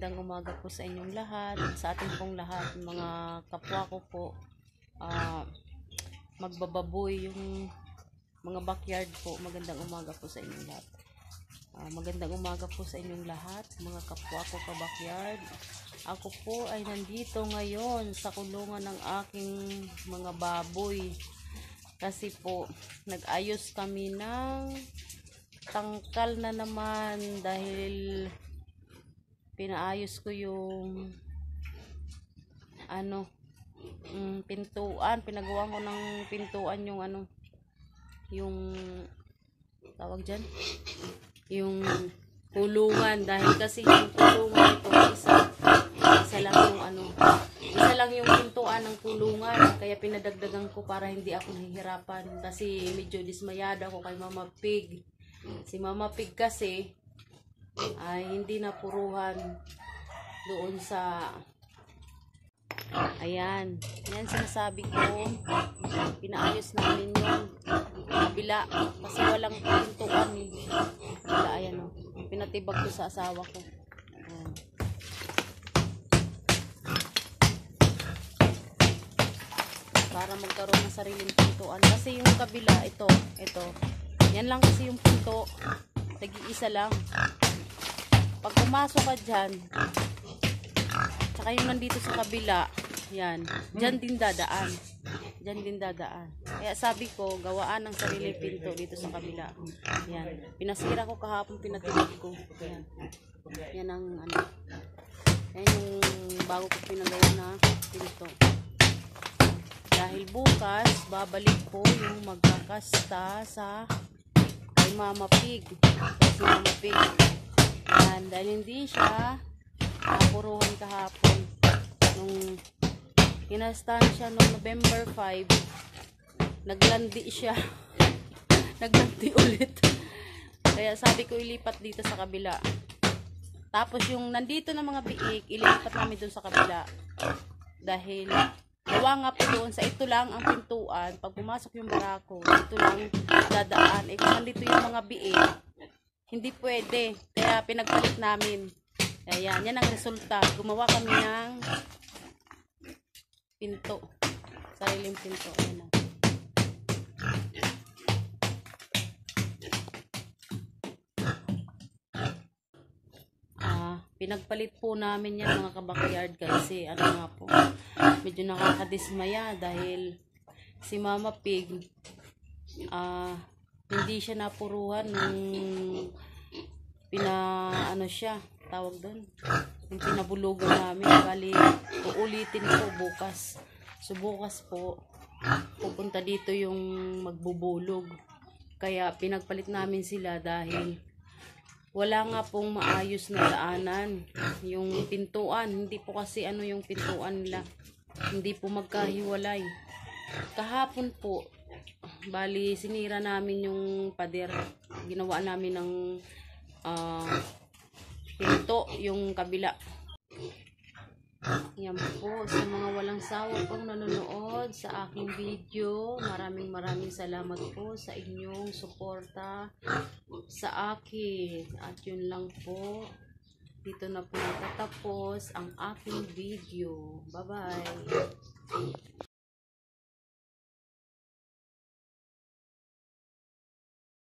magandang umaga po sa inyong lahat, sa ating pong lahat, mga kapwa ko po. Magbababoy yung mga backyard po. Magandang umaga po sa inyong lahat. Magandang umaga po sa inyong lahat, mga kapwa ko ka-backyard. Ako po ay nandito ngayon sa kulungan ng aking mga baboy. Kasi po, nag-ayos kami ng tangkal na naman dahil pinaayos ko yung pintuan. Pinagawa ko ng pintuan yung tawag dyan, yung kulungan, dahil kasi yung kulungan ito isa lang yung pintuan ng kulungan, kaya pinadagdagan ko para hindi ako nahihirapan, kasi medyo dismayada ako kay Mama Pig. Si Mama Pig kasi ay hindi napuruhan doon sa yan sinasabi ko, pinaayos namin yung kabila kasi walang pintuan ayan pinatibag ko sa asawa ko. Ayan. Para magkaroon ng sariling pintuan, kasi yung kabila ito yan lang kasi yung pinto, nag-iisa lang. Pag pumasok ka dyan, tsaka yung nandito sa kabila, yan, dyan din dadaan. Kaya sabi ko, gawaan ng sarili pinto dito sa kabila. Yan, pinasira ko kahapon, pinatibag ko. Yan, yan ang yan yung bago ko pinagawa na pinto. Dahil bukas, babalik po yung magkakasta sa kay Mama Pig. Kasi Mama Pig, yan, dahil hindi siya napuruhan kahapon. Nung kinastan siya noong November 5, naglandi siya. Naglandi ulit. Kaya sabi ko ilipat dito sa kabila. Tapos yung nandito na mga biik, ilipat namin doon sa kabila. Dahil gawa nga po doon sa ito lang ang pintuan. Pag pumasok yung barako, ito lang dadaan. Eh kung nandito yung mga biik, hindi pwede. Kaya pinagpalit namin. Ayan, yan ang resulta. Gumawa kami ng pinto. Sariling pinto. Ayan. Pinagpalit po namin yan mga kabakyard, kasi nga po, medyo nakakadismaya dahil si Mama Pig hindi siya napuruhan nung siya tawag doon, yung pinabulugan namin. Bali, uulitin ko bukas. So bukas po, pupunta dito yung magbubulog. Kaya pinagpalit namin sila dahil wala nga pong maayos na daanan. Yung pintuan, hindi po kasi yung pintuan nila, hindi po magkahiwalay. Kahapon po, bali sinira namin yung pader. Ginawa namin ng pinto yung kabila. Yan po, sa mga walang sawa pong nanonood sa aking video, maraming salamat po sa inyong suporta sa akin. At yun lang po, dito na po natatapos ang aking video. Bye bye.